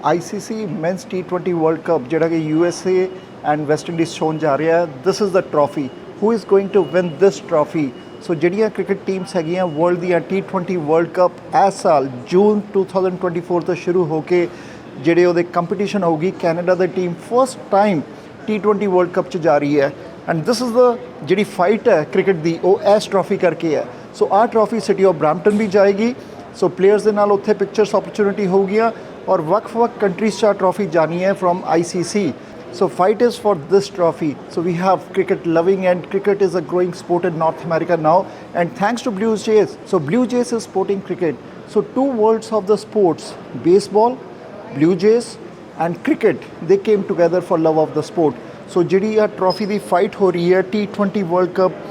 ICC Men's T20 World Cup ਜਿਹੜਾ ਕਿ USA and West Indies ਹੋਣ ਜਾ ਰਿਹਾ ਹੈ, this is the trophy. Who is going to win this trophy? ਸੋ ਜਿਹੜੀਆਂ ਕ੍ਰਿਕਟ ਟੀਮਸ ਹੈਗੀਆਂ ਵਰਲਡ ਦੀਆਂ T20 ਵਰਲਡ ਕੱਪ ਇਸ ਸਾਲ ਜੂਨ 2024 ਤੋਂ ਸ਼ੁਰੂ ਹੋ ਕੇ ਜਿਹੜੇ ਉਹਦੇ ਕੰਪੀਟੀਸ਼ਨ ਹੋਊਗੀ, ਕੈਨੇਡਾ ਦੀ team first time T20 world cup 'ਚ ਜਾ ਰਹੀ ਹੈ ਐਂਡ ਦਿਸ ਇਜ਼ ਦ ਜਿਹੜੀ ਫਾਈਟ ਹੈ ਕ੍ਰਿਕਟ ਦੀ ਉਹ ਇਸ ਟਰੋਫੀ ਕਰਕੇ ਹੈ। ਸੋ ਆਹ ਟਰੋਫੀ ਸਿਟੀ ਆਫ ਬਰੈਂਪਟਨ ਵੀ ਜਾਏਗੀ, ਸੋ ਪਲੇਅਰਸ ਦੇ ਨਾਲ ਉੱਥੇ ਪਿਕਚਰਸ ਓਪਰਚੁਨਿਟੀ ਹੋਊਗੀਆਂ ਔਰ ਵੱਖ-ਵੱਖ ਕੰਟਰੀਜ਼ 'ਚ ਟਰੋਫੀ ਜਾਣੀ ਹੈ from ICC. So fight is for this trophy. So we have cricket loving and cricket is a growing sport in North America now and thanks to Blue Jays. So Blue Jays is sporting cricket. So two worlds of the sports, baseball, Blue Jays and cricket, they came together for love of the sport. So ਜਿਹੜੀ ਆ trophy ਦੀ fight ਹੋ ਰਹੀ ਹੈ T20 World Cup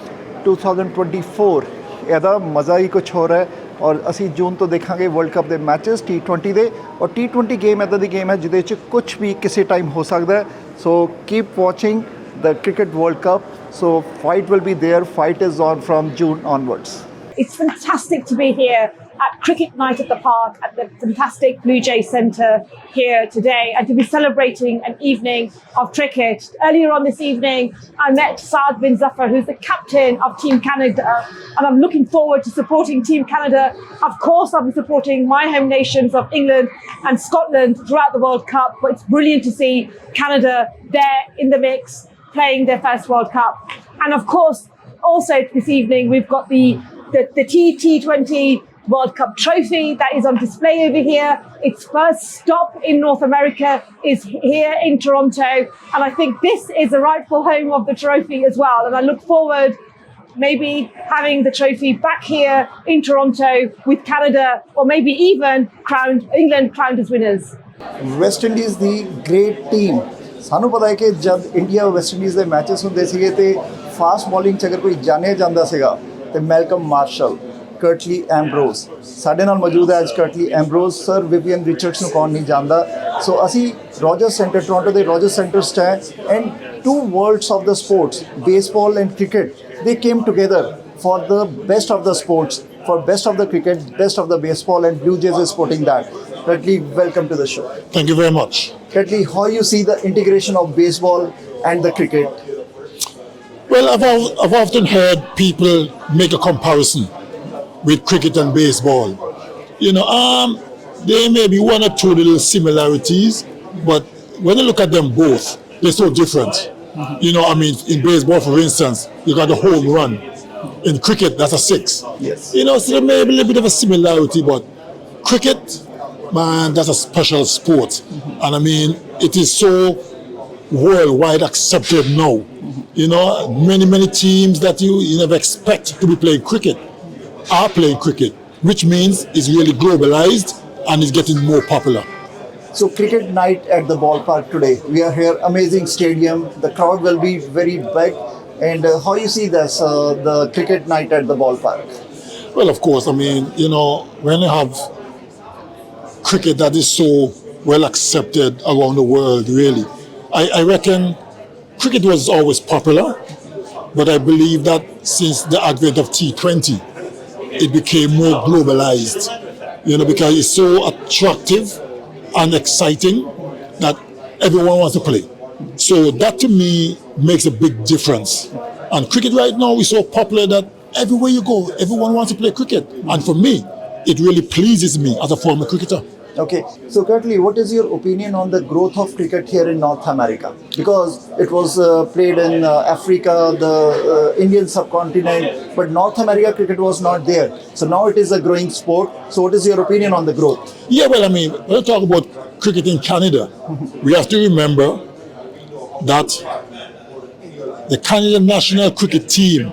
2024 ਇਹਦਾ ਮਜ਼ਾ ਹੀ ਕੁਛ ਹੋਰ ਹੈ ਔਰ ਅਸੀਂ ਜੂਨ ਤੋਂ ਦੇਖਾਂਗੇ ਵਰਲਡ ਕੱਪ ਦੇ ਮੈਚਸ T20 ਦੇ ਔਰ T20 ਗੇਮ ਇੱਦਾਂ ਦੀ ਗੇਮ ਹੈ ਜਿਹਦੇ 'ਚ ਕੁਛ ਵੀ ਕਿਸੇ ਟਾਈਮ ਹੋ ਸਕਦਾ ਹੈ। So keep watching the cricket world cup, so fight will be there, fight is on from June onwards. It's fantastic to be here at Cricket Night at the Park at the fantastic Blue Jay Centre here today and to be celebrating an evening of cricket. Earlier on this evening, I met Saad bin Zafar, who's the captain of Team Canada, and I'm looking forward to supporting Team Canada. Of course, I'll be supporting my home nations of England and Scotland throughout the World Cup, but it's brilliant to see Canada there in the mix, playing their first World Cup. And of course, also this evening, we've got the T20 World Cup trophy that is on display over here. Its first stop in North America is here in Toronto, and I think this is the rightful home of the trophy as well, and I look forward maybe having the trophy back here in Toronto with Canada or maybe even England crowned as winners. West Indies ਦੀ great team, ਸਾਨੂੰ ਪਤਾ ਹੈ ਕਿ ਜਦ India West Indies ਦੇ matches ਹੁੰਦੇ ਸੀਗੇ ਤੇ ਫਾਸਟ ਬੋਲਿੰਗ 'ਚ ਅਗਰ ਕੋਈ ਜਾਣਿਆ ਜਾਂਦਾ ਸੀਗਾ ਤੇ ਮੈਲਕਮ ਮਾਰਸ਼ਲ, ਕਰਟਲੀ ਐਮਬਰੋਜ਼ ਸਾਡੇ ਨਾਲ ਮੌਜੂਦ ਹੈ ਅੱਜ। ਕਰਟਲੀ ਐਮਬਰੋਜ਼ ਸਰ, ਵਿਵੀਅਨ ਰਿਚਰਡਸ ਨੂੰ ਕੌਣ ਨਹੀਂ ਜਾਣਦਾ। ਸੋ ਅਸੀਂ ਰੋਜਰਸ ਸੈਂਟਰ, ਟੋਰਾਂਟੋ ਦੇ ਰੋਜਰਸ ਸੈਂਟਰਸ 'ਚ ਹੈ and two worlds of the sports, baseball and cricket, they came together for the best of the sports, for best of the cricket, best of the baseball, and Blue Jays is supporting that. Curtly, welcome to the show. Thank you very much. Curtly, how you see the integration of baseball and the cricket? Well, I've often heard people make a comparison with cricket and baseball. You know, there may be one or two little similarities, but when you look at them both, they're so different. You know, I mean, in baseball, for instance, you got a home run. In cricket, that's a six. Yes. You know, so there may be a little bit of a similarity, but cricket, man, that's a special sport. And I mean, it is so worldwide accepted now. You know, many teams that you never expect to be playing cricket are playing cricket, which means it's really globalized and is getting more popular. So cricket night at the ballpark today. We are here, amazing stadium. The crowd will be very big. And how you see this, the cricket night at the ballpark? Well, of course, I mean, you know, when you have cricket that is so well accepted around the world, really, I reckon cricket was always popular, but I believe that since the advent of T20, it became more globalized, you know, because it's so attractive and exciting that everyone wants to play. So that to me makes a big difference. And cricket right now is so popular that everywhere you go, everyone wants to play cricket. And for me, it really pleases me as a former cricketer. Okay, so Curtly, what is your opinion on the growth of cricket here in North America? Because it was played in Africa, the Indian subcontinent, but North America cricket was not there. So now it is a growing sport. So what is your opinion on the growth? Yeah, well, I mean, when we talk about cricket in Canada, we have to remember that the Canadian national cricket team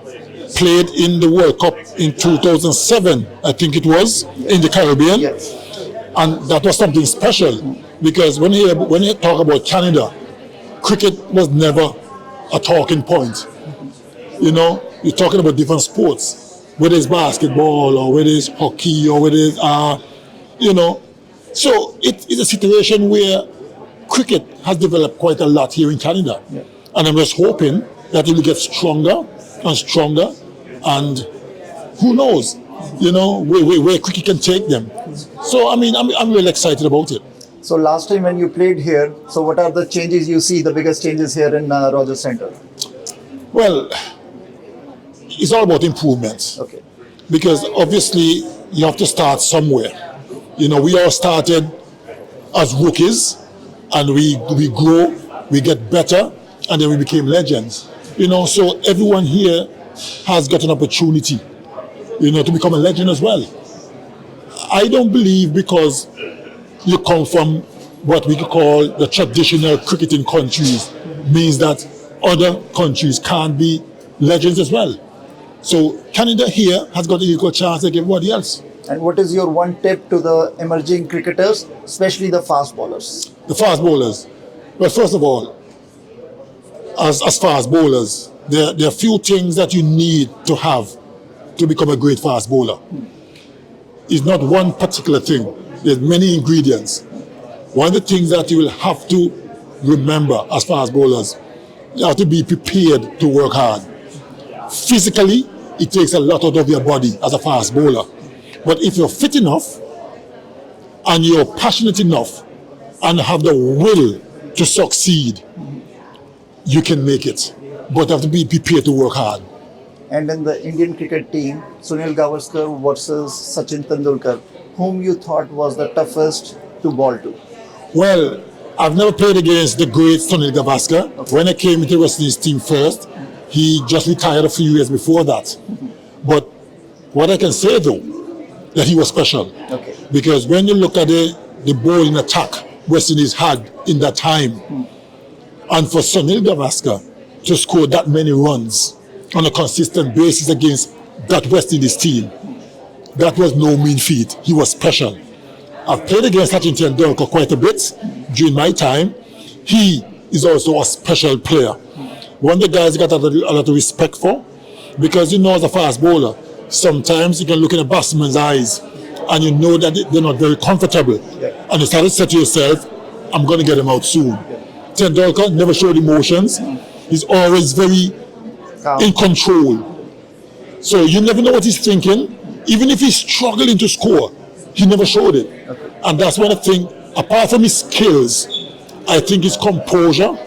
played in the World Cup in 2007, I think it was, in the Caribbean. Yes. And that was something special because when you talk about Canada, cricket was never a talking point. You know, you're talking about different sports, whether it's basketball or whether it's hockey or whether it's, you know. So it is a situation where cricket has developed quite a lot here in Canada. Yeah. And I'm just hoping that it will get stronger and stronger. And who knows, you know, where cricket can take them. So, I mean, I'm really excited about it. So last time when you played here, so what are the changes you see, the biggest changes here in Rogers Center? Well, it's all about improvements. Okay. Because obviously you have to start somewhere. You know, we all started as rookies and we grow, we get better, and then we became legends. You know, so everyone here has got an opportunity, you know, to become a legend as well. I don't believe because you come from what we could call the traditional cricketing countries means that other countries can't be legends as well. So Canada here has got an equal chance like everybody else. And what is your one tip to the emerging cricketers, especially the fast bowlers? The fast bowlers. Well, first of all, as fast bowlers, there are few things that you need to have to become a great fast bowler. It's not one particular thing. There's many ingredients. One of the things that you will have to remember as fast bowlers, you have to be prepared to work hard. Physically, it takes a lot out of your body as a fast bowler. But if you're fit enough and you're passionate enough and have the will to succeed, you can make it. But you have to be prepared to work hard. And in the Indian cricket team, Sunil Gavaskar versus Sachin Tendulkar, whom you thought was the toughest to bowl to? Well, I've never played against the great Sunil Gavaskar. Okay. When I came into the West Indies team first, he just retired a few years before that. But what I can say though, that he was special. Okay. Because when you look at the bowling attack West Indies had in that time, and for Sunil Gavaskar to score that many runs on a consistent basis against that West Indies team, that was no mean feat. He was special. I've played against Sachin Tendulkar quite a bit during my time. He is also a special player. One of the guys I got a lot of respect for, because you know as a fast bowler, sometimes you can look in a batsman's eyes and you know that they're not very comfortable. Yeah. And you start to say to yourself, I'm going to get him out soon. Yeah. Tendulkar never showed emotions. He's always very in control. So you never know what he's thinking. Even if he's struggling to score, he never showed it. Okay. And that's one of the things, apart from his skills, I think his composure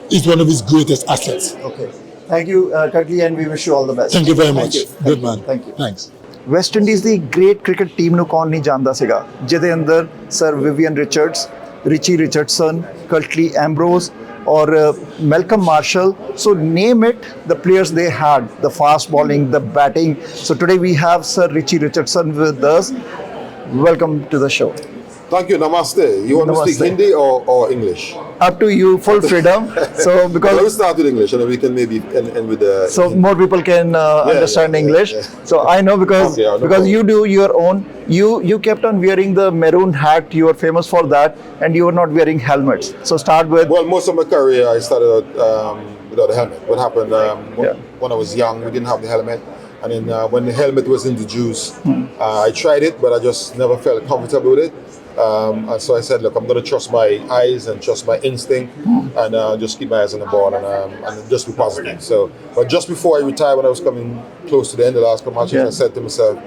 is one of his greatest assets. Okay. Thank you, Kurtli, and we wish you all the best. Thank you very much. Good man. Thank you. Thanks. West Indies ਦੀ great cricket team ਨੂੰ ਕੌਣ ਨਹੀਂ ਜਾਣਦਾ ਸੀਗਾ, ਜਿਹਦੇ ਅੰਦਰ sir Vivian Richards, Richie Richardson, Curtly Ambrose or Malcolm Marshall. So name it, the players they had, the fast bowling, the batting. So today we have Sir Richie Richardson with us. Welcome to the show. Thank you. Namaste. You want Namaste. to speak Hindi or English? Up to you, full freedom. So because well, let's start with English, and then we can maybe end with the. So more people can understand English. Yeah. So I know because okay, because you do your own. You kept on wearing the maroon hat. You were famous for that, and you were not wearing helmets. So start with. Well, most of my career I started out without a helmet. What happened when I was young? We didn't have the helmet, and then when the helmet was introduced, I tried it, but I just never felt comfortable with it. And so I said, look, I'm going to trust my eyes and trust my instinct and just keep my eyes on the ball and just be positive. So, but just before I retired, when I was coming close to the end of the last couple matches, I said to myself,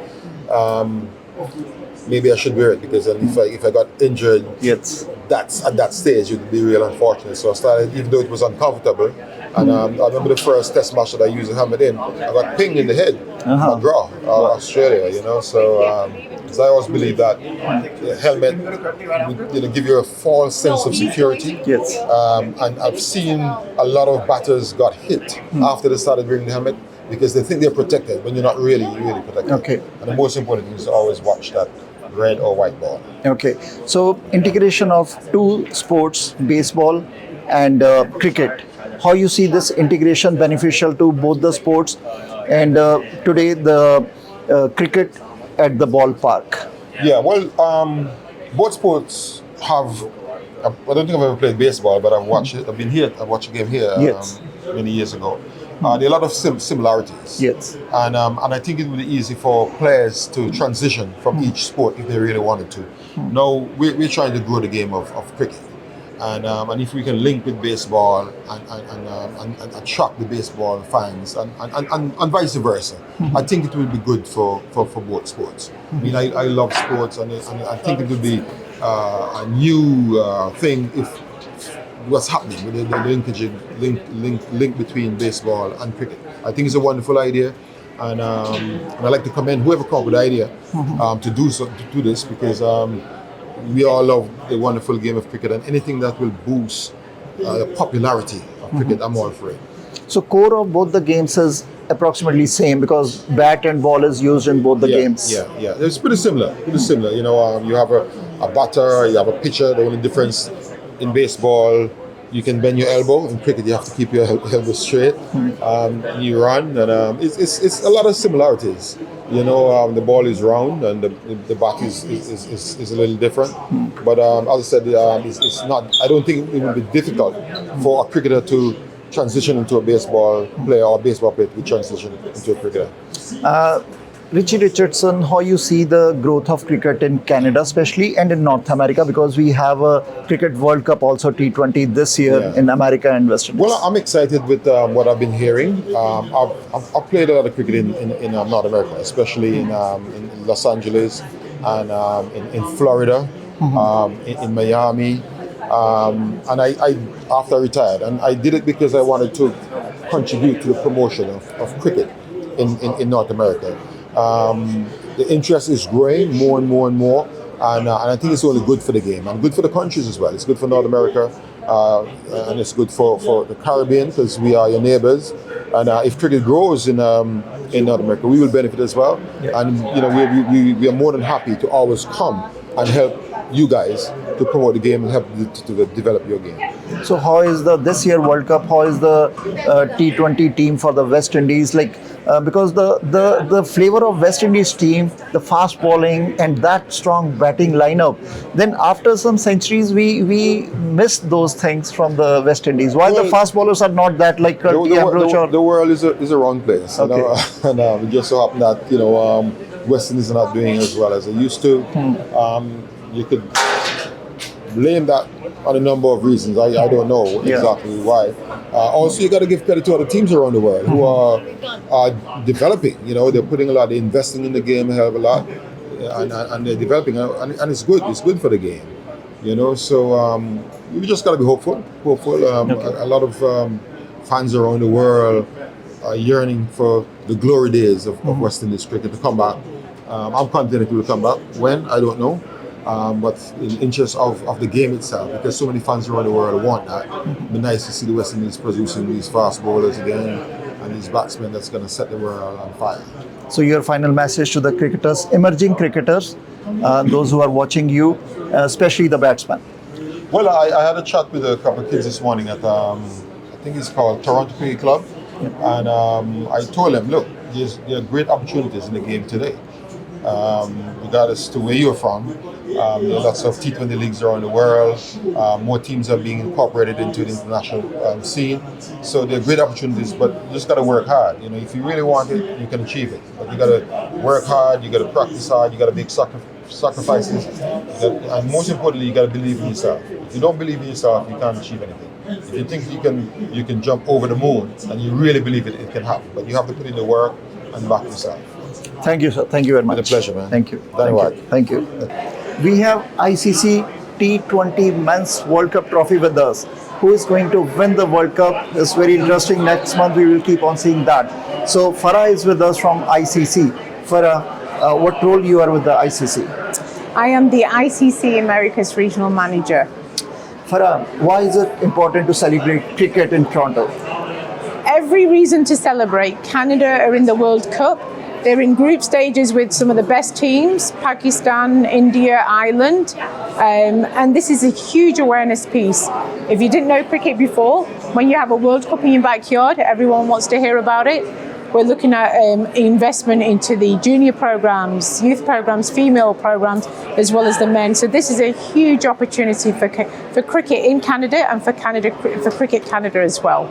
maybe I should wear it because then if I got injured, that's at that stage, it would be real unfortunate. So I started, even though it was uncomfortable. And I remember the first test match that I used the helmet in, I got pinged in the head, a draw, Australia, you know. So I always believe that the helmet will give you a false sense of security. Yes. And I've seen a lot of batters got hit after they started wearing the helmet because they think they're protected when you're not really protected. Okay. And the most important thing is to always watch that red or white ball. Okay. So integration of two sports, baseball and cricket. How you see this integration beneficial to both the sports and today the cricket at the ballpark? Yeah, well, both sports have. I don't think I've ever played baseball, but I've watched it. I've been here. I watched a game here many years ago. There are a lot of similarities. Yes. And I think it would be easy for players to transition from each sport if they really wanted to. Now we're trying to grow the game of cricket. And if we can link with baseball and attract the baseball fans and vice versa, I think it will be good for both sports. I mean, I love sports and I think it would be a new thing if what's happening with the linkage link between baseball and cricket. I think it's a wonderful idea, and I'd like to commend whoever came up with the idea to do this, because we all love the wonderful game of cricket, and anything that will boost the popularity of cricket, I'm all for it. So core of both the games is approximately same, because bat and ball is used in both the games. Yeah. It's pretty similar. You know, you have a batter, you have a pitcher. The only difference in baseball, you can bend your elbow. In cricket, you have to keep your elbow straight. You run, and it's a lot of similarities. You know, the ball is round, and the bat is a little different. But as I said, it's not. I don't think it would be difficult for a cricketer to transition into a baseball player, or a baseball player to transition into a cricketer. Richie Richardson, how you see the growth of cricket in Canada especially, and in North America, because we have a Cricket World Cup also T20 this year in America and West Indies. Well, I'm excited with what I've been hearing. I've played a lot of cricket in North America, especially in Los Angeles and in Florida, in Miami. And I after I retired, and I did it because I wanted to contribute to the promotion of cricket in North America. The interest is growing more and more and more, and I think it's only good for the game and good for the countries as well. It's good for North America, and it's good for the Caribbean, because we are your neighbors. And if cricket grows in North America, we will benefit as well. And you know, we are more than happy to always come and help you guys to promote the game and help to develop your game. So how is this year World Cup? How is the T20 team for the West Indies? Because the flavor of West Indies team, the fast bowling and that strong batting lineup, then after some centuries we missed those things from the West Indies. Why the fast bowlers are not that like the world is a wrong place, okay. You know? And it just so happened that West Indies are not doing as well as they used to. You could blame that on a number of reasons. I don't know exactly why. Also, you got to give credit to other teams around the world who are developing. You know, they're putting a lot, they're investing in the game a hell of a lot, and they're developing, and it's good. It's good for the game. You know, so we just got to be hopeful. A lot of fans around the world are yearning for the glory days of West Indies cricket to come back. I'm confident it will come back. When, I don't know. But in the interest of the game itself, because so many fans around the world want that. It'd be nice to see the West Indies producing these fast bowlers again, and these batsmen that's going to set the world on fire. So your final message to the cricketers, emerging cricketers, those who are watching you, especially the batsmen? Well, I had a chat with a couple of kids this morning at, I think it's called Toronto Cricket Club, and I told them, look, there are great opportunities in the game today. Regardless to where you're from, there are lots of T20 leagues around the world. More teams are being incorporated into the international scene. So there are great opportunities, but you just got to work hard. You know, if you really want it, you can achieve it. But you got to work hard. You got to practice hard. You got to make sacrifices, and most importantly, you got to believe in yourself. If you don't believe in yourself, you can't achieve anything. If you think you can jump over the moon, and you really believe it can happen. But you have to put in the work and back yourself. Thank you, sir. Thank you very much. It's a pleasure, man. Thank you. Thank you. We have ICC T20 Men's World Cup trophy with us. Who is going to win the World Cup? It's very interesting. Next month we will keep on seeing that. So Farah is with us from ICC. Farah, what role you are with the ICC? I am the ICC Americas Regional Manager. Farah, why is it important to celebrate cricket in Toronto? Every reason to celebrate. Canada are in the World Cup. They're in group stages with some of the best teams, Pakistan, India, Ireland. And this is a huge awareness piece. If you didn't know cricket before, when you have a World Cup in your backyard, everyone wants to hear about it. We're looking at investment into the junior programs, youth programs, female programs, as well as the men. So this is a huge opportunity for cricket in Canada and for Cricket Canada as well.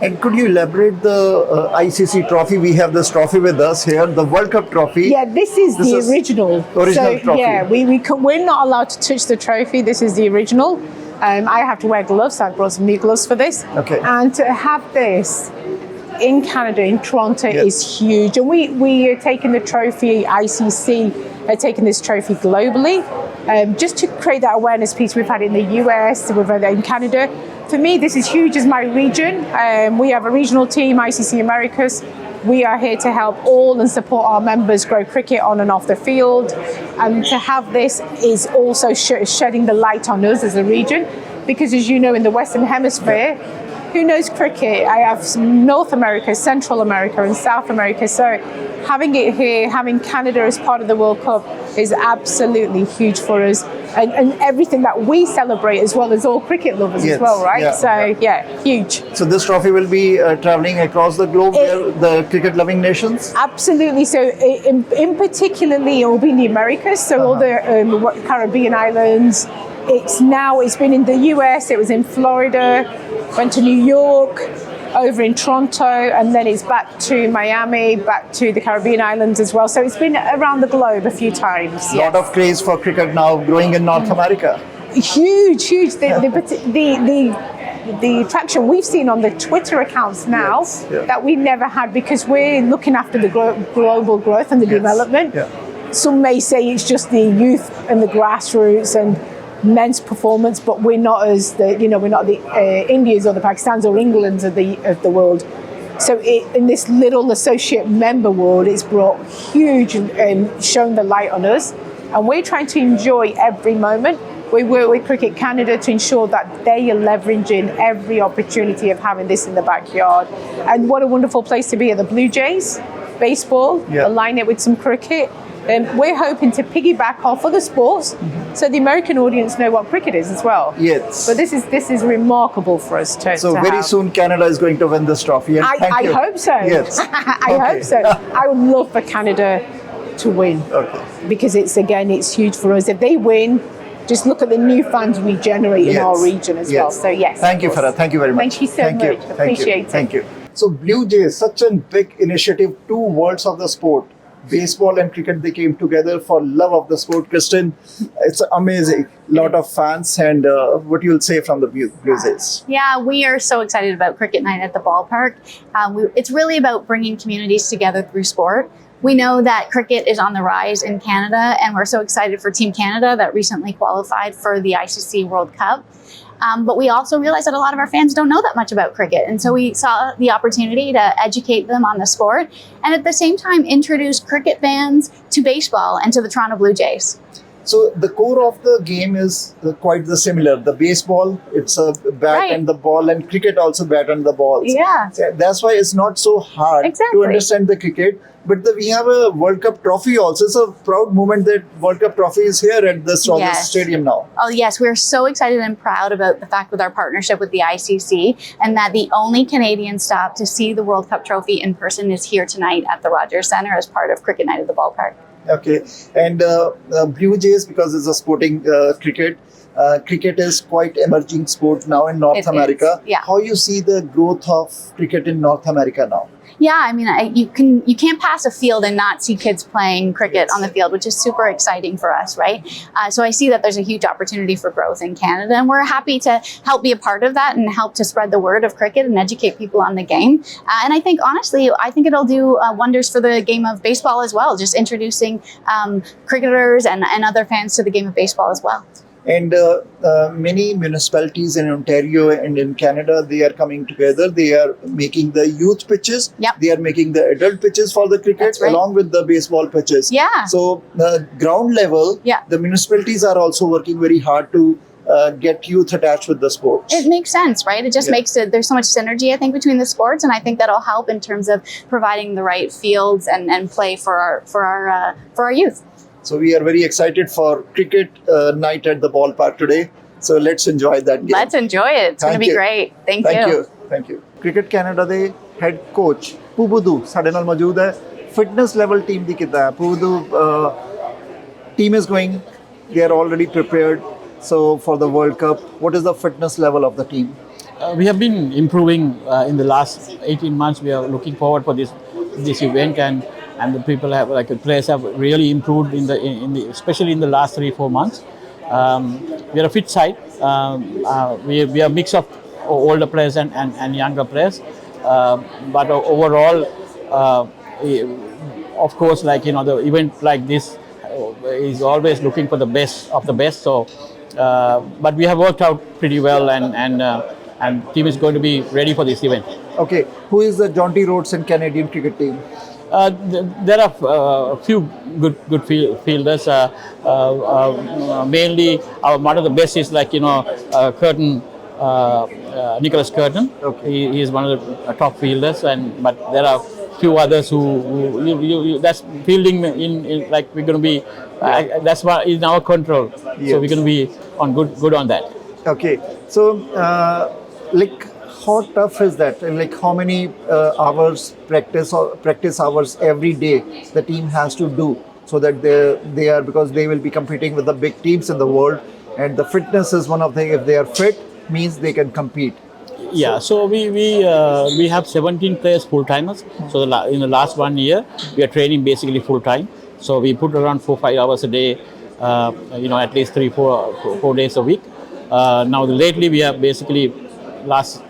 And could you elaborate the ICC trophy? We have this trophy with us here, the World Cup trophy. Yeah, this is the original. Original trophy. Yeah, we're not allowed to touch the trophy. This is the original. I have to wear gloves. I brought some new gloves for this. Okay. And to have this in Canada, in Toronto, is huge. And we are taking the trophy, ICC are taking this trophy globally. just to create that awareness piece. We've had it in the US, we've had it in Canada. For me, this is huge as my region. We have a regional team, ICC Americas. We are here to help all and support our members grow cricket on and off the field. And to have this is also shedding the light on us as a region, because as you know, in the Western Hemisphere, who knows cricket? I have North America, Central America, and South America. So having it here, having Canada as part of the World Cup is absolutely huge for us. And everything that we celebrate as well as all cricket lovers Yes, as well, right? yeah, So huge. So this trophy will be traveling across the globe, where the cricket-loving nations. Absolutely. So in particularly, it will be in the Americas. So all the Caribbean islands. It's been in the US. It was in Florida. Went to New York, over in Toronto, and then it's back to Miami, back to the Caribbean islands as well. So it's been around the globe a few times. A lot of craze for cricket now growing in North America. Huge. The traction we've seen on the Twitter accounts now that we never had, because we're looking after the global growth and the development. Yeah. Some may say it's just the youth and the grassroots and men's performance, but we're not we're not the Indias or the Pakistans or Englands of the world. So in this little associate member world, it's brought huge and shown the light on us, and we're trying to enjoy every moment. We work with Cricket Canada to ensure that they are leveraging every opportunity of having this in the backyard. And what a wonderful place to be at the Blue Jays, baseball, align it with some cricket. We're hoping to piggyback off other sports, so the American audience know what cricket is as well. Yes. But this is remarkable for us to. So to very have. soon Canada is going to win this trophy. And I hope so. Yes. I hope so. I would love for Canada to win. Okay. Because it's huge for us. If they win, just look at the new fans we generate in our region as well. So yes. Thank you, Farah. Thank you very much. Thank you so much. Appreciate it. Thank you. So Blue Jays, such a big initiative, two worlds of the sport. Baseball and cricket, they came together for love of the sport. Kristen, it's amazing. Lot of fans, and what you'll say from the Blue Jays? Yeah, we are so excited about Cricket Night at the ballpark. It's really about bringing communities together through sport. We know that cricket is on the rise in Canada, and we're so excited for Team Canada that recently qualified for the ICC World Cup. But we also realized that a lot of our fans don't know that much about cricket. And so we saw the opportunity to educate them on the sport and at the same time introduce cricket fans to baseball and to the Toronto Blue Jays. So the core of the game is quite the similar. The baseball, it's a bat and the ball, and cricket also bat and the balls. Yeah. So that's why it's not so hard to understand the cricket. But we have a World Cup trophy also. It's a proud moment that World Cup trophy is here at the Rogers Stadium now. Oh yes, we're so excited and proud about the fact with our partnership with the ICC, and that the only Canadian stop to see the World Cup trophy in person is here tonight at the Rogers Centre as part of Cricket Night at the ballpark. Okay, and Blue Jays, because it's a sporting cricket, cricket is quite emerging sport now in North America. Yeah. How you see the growth of cricket in North America now? Yeah, I mean, you can't pass a field and not see kids playing cricket on the field, which is super exciting for us, right? So I see that there's a huge opportunity for growth in Canada, and we're happy to help be a part of that and help to spread the word of cricket and educate people on the game. And I think, honestly, it'll do wonders for the game of baseball as well, just introducing cricketers and other fans to the game of baseball as well. And many municipalities in Ontario and in Canada, they are coming together. They are making the youth pitches. Yep. They are making the adult pitches for the cricket along with the baseball pitches. Yeah. So ground level, the municipalities are also working very hard to get youth attached with the sports. It makes sense, right? It just makes it, there's so much synergy, I think, between the sports, and I think that'll help in terms of providing the right fields and play for our youth. So we are very excited for Cricket Night at the ballpark today. So let's enjoy that game. Let's enjoy it. It's going to be great. Thank you. Thank you. Cricket Canada ਦੇ head coach Pubudu ਸਾਡੇ ਨਾਲ ਮੌਜੂਦ ਹੈ. Fitness level team ਦੀ ਕਿੱਦਾਂ ਹੈ? Pubudu, team is going. They are already prepared. So for the World Cup, what is the fitness level of the team? We have been improving in the last 18 months. We are looking forward for this event, and the people have, like the players have really improved in the especially in the last 3-4 months. We are a fit side. We are a mix of older players and younger players. But overall, of course, like the event like this is always looking for the best of the best. So, but we have worked out pretty well, and team is going to be ready for this event. Okay, who is the Jaunty Rhodes and Canadian cricket team? There are a few good fielders. Mainly, one of the best is like Curtin, Nicholas Curtin. Okay. He is one of the top fielders, but there are few others who that's fielding in like we're going to be. That's what is in our control. Yes. So we're going to be on good on that. Okay, so like how tough is that, and like how many hours practice hours every day the team has to do, so that they are, because they will be competing with the big teams in the world, and the fitness is one of the, if they are fit means they can compete. Yeah, so we have 17 players full timers. So in the last 1 year, we are training basically full time. So we put around 4-5 hours a day, at least 3-4 days a week. Now lately we are basically last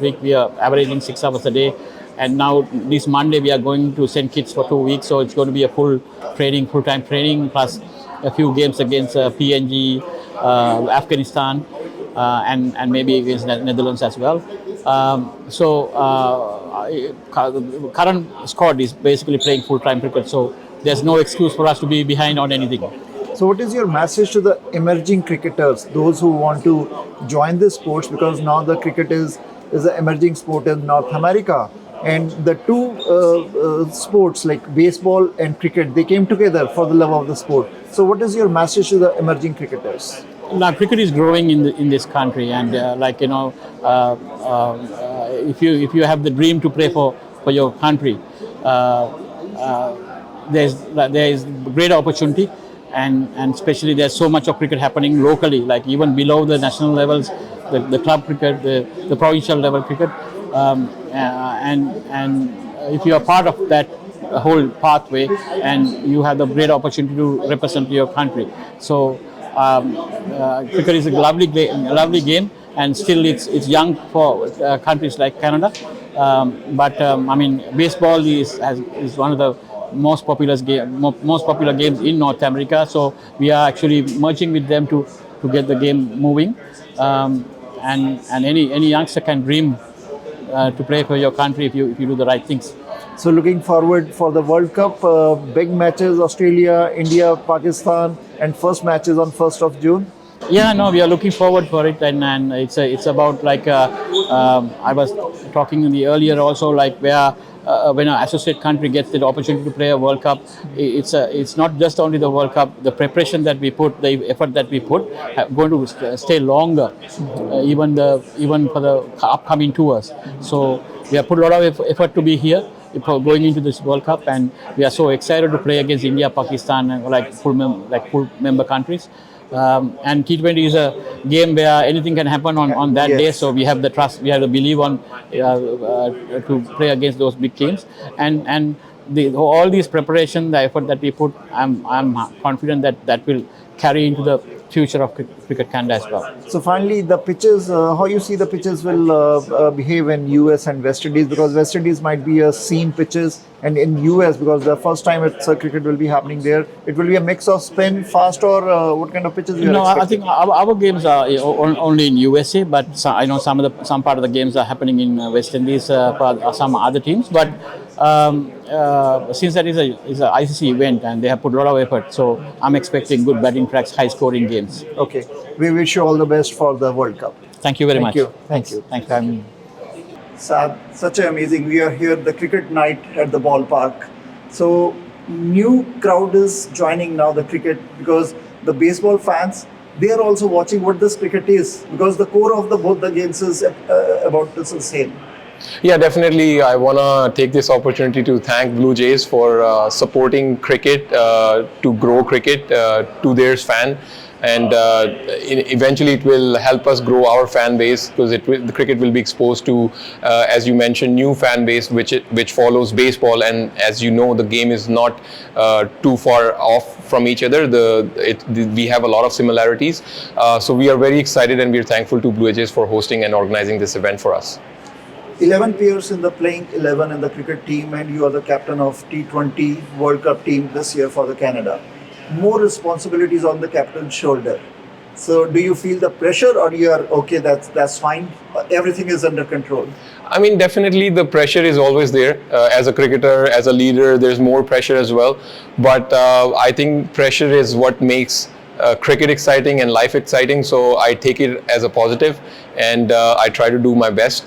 week we are averaging 6 hours a day, and now this Monday we are going to St. Kitts for 2 weeks. So it's going to be a full time training plus a few games against PNG, Afghanistan. And maybe against Netherlands as well. The current squad is basically playing full-time cricket, so there's no excuse for us to be behind on anything. So what is your message to the emerging cricketers, those who want to join this sports, because now the cricket is an emerging sport in North America, and the two sports like baseball and cricket, they came together for the love of the sport. So what is your message to the emerging cricketers? Now, cricket is growing in this country, and if you have the dream to play for your country, there is great opportunity, and especially there's so much of cricket happening locally, like even below the national levels, the club cricket, the provincial level cricket, and if you are part of that whole pathway, and you have the great opportunity to represent your country. So. Cricket is a lovely game, and still it's young for countries like Canada. Baseball is one of the most popular games in North America. So we are actually merging with them to get the game moving. And any youngster can dream to play for your country if you do the right things. So looking forward for the World Cup, big matches, Australia, India, Pakistan, and first matches on 1st of June. Yeah, no, we are looking forward for it, and it's about like I was talking in the earlier also, like where when an associate country gets the opportunity to play a World Cup, it's not just only the World Cup. The preparation that we put, the effort that we put, going to stay longer, even for the upcoming tours. So we have put a lot of effort to be here, going into this World Cup, and we are so excited to play against India, Pakistan, and like full member countries. And T20 is a game where anything can happen on that day. So we have the trust, we have the belief on to play against those big teams, and all these preparation, the effort that we put, I'm confident that will carry into the future of Cricket Canada as well. So finally, the pitches, how you see the pitches will behave in US and West Indies, because West Indies might be a seam pitches, and in US, because the first time cricket will be happening there, it will be a mix of spin, fast, or what kind of pitches? I think our games are only in USA, but I know some part of the games are happening in West Indies for some other teams. But since that is a ICC event and they have put a lot of effort, so I'm expecting good batting tracks, high scoring games. Okay, we wish you all the best for the World Cup. Thank you very much. Thank you. Thanks for having me. Sad, such an amazing. We are here the cricket night at the ballpark. So new crowd is joining now the cricket, because the baseball fans, they are also watching what this cricket is, because the core of both the games is about this the same. Yeah, definitely. I want to take this opportunity to thank Blue Jays for supporting cricket, to grow cricket to their fan. And eventually it will help us grow our fan base, because the cricket will be exposed to, as you mentioned, new fan base which follows baseball. And as you know, the game is not too far off from each other. We have a lot of similarities. So we are very excited, and we are thankful to Blue Jays for hosting and organizing this event for us. 11 players in the playing 11 in the cricket team, and you are the captain of T20 World Cup team this year for the Canada. more responsibilities on the captain's shoulder. So do you feel the pressure, or you are okay, that's fine, everything is under control? I mean, definitely the pressure is always there. As a cricketer, as a leader, there's more pressure as well. But I think pressure is what makes cricket exciting and life exciting. So I take it as a positive, and I try to do my best,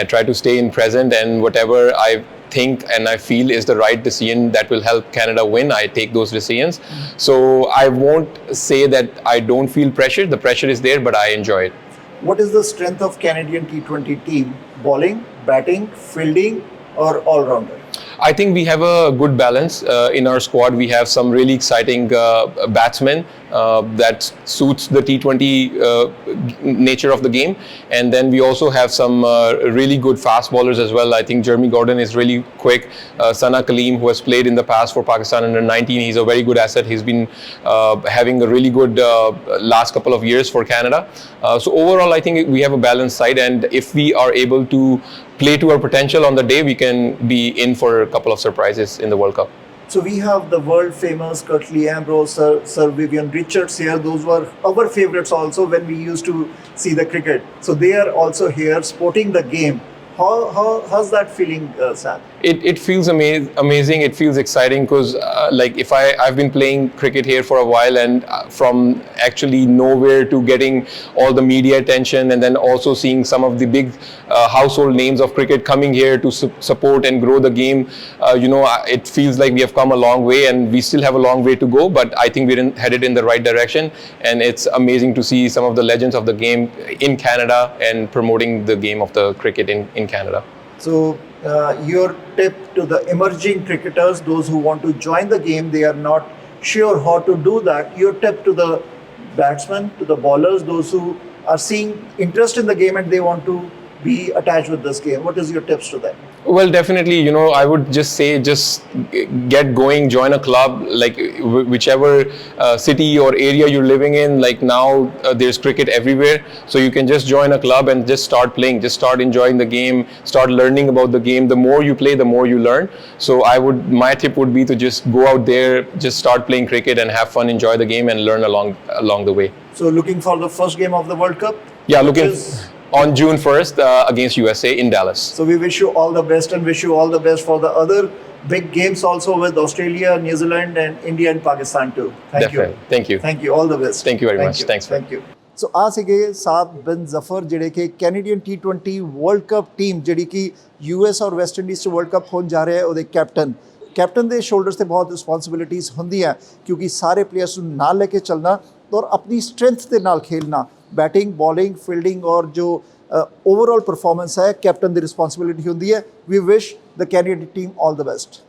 try to stay in present, and whatever I think and I feel is the right decision that will help Canada win, I take those decisions. So I won't say that I don't feel pressure. The pressure is there, but I enjoy it. What is the strength of Canadian T20 team? Bowling, batting, fielding, or all-rounder? I think we have a good balance in our squad. We have some really exciting batsmen that suits the T20 nature of the game, and then we also have some really good fast bowlers as well. I think Jeremy Gordon is really quick. Sana Kaleem, who has played in the past for Pakistan under 19, he's a very good asset. He's been having a really good last couple of years for Canada. So overall, I think we have a balanced side, and if we are able to play to our potential on the day, we can be in for a couple of surprises in the World Cup. So we have the world famous Curtly Ambrose, Sir Vivian Richards here. Those were our favorites also when we used to see the cricket. So they are also here sporting the game. How's that feeling, Sam? It feels amazing. It feels exciting because like if I've been playing cricket here for a while, and from actually nowhere to getting all the media attention, and then also seeing some of the big household names of cricket coming here to support and grow the game, it feels like we have come a long way, and we still have a long way to go, but I think we're headed in the right direction, and it's amazing to see some of the legends of the game in Canada and promoting the game of the cricket in Canada. So your tip to the emerging cricketers, those who want to join the game, they are not sure how to do that. Your tip to the batsmen, to the bowlers, those who are seeing interest in the game and they want to be attached with this game, what is your tips to them? Well, definitely, I would just say, just get going, join a club, like whichever city or area you're living in. Like now there's cricket everywhere, so you can just join a club and just start playing, just start enjoying the game, start learning about the game. The more you play, the more you learn. So my tip would be to just go out there, just start playing cricket and have fun, enjoy the game, and learn along the way. So looking for the first game of the World Cup? Yeah, on June 1st against USA in Dallas. So we wish you all the best, and wish you all the best for the other big games also with Australia, New Zealand, and India and Pakistan too. Thank you. Thank you. Thank you. All the best. Thank you very much. Thanks. Thank you. So ਆ ਸੀਗੇ ਸਾਦ ਬਿਨ ਜ਼ਫਰ ਜਿਹੜੇ ਕਿ Canadian T20 world cup team ਜਿਹੜੀ ਕਿ US ਔਰ West Indies 'ਚ world cup ਹੋਣ ਜਾ ਰਿਹਾ ਹੈ, ਉਹਦੇ ਕੈਪਟਨ ਦੇ ਸ਼ੋਲਡਰਸ ਤੇ ਬਹੁਤ ਰਿਸਪੌਂਸਿਬਿਲਿਟੀਜ਼ ਹੁੰਦੀਆਂ, ਕਿਉਂਕਿ ਸਾਰੇ ਪਲੇਅਰਸ ਨੂੰ ਨਾਲ ਲੈ ਕੇ ਚੱਲਣਾ ਔਰ ਆਪਣੀ ਸਟਰੈਂਥ ਦੇ ਨਾਲ ਖੇਲਣਾ। बैटिंग, बॉलिंग, फील्डिंग और जो ओवरऑल परफॉर्मेंस है कैप्टन की रिस्पॉन्सिबिलिटी होती है। We wish the Canadian team all the best.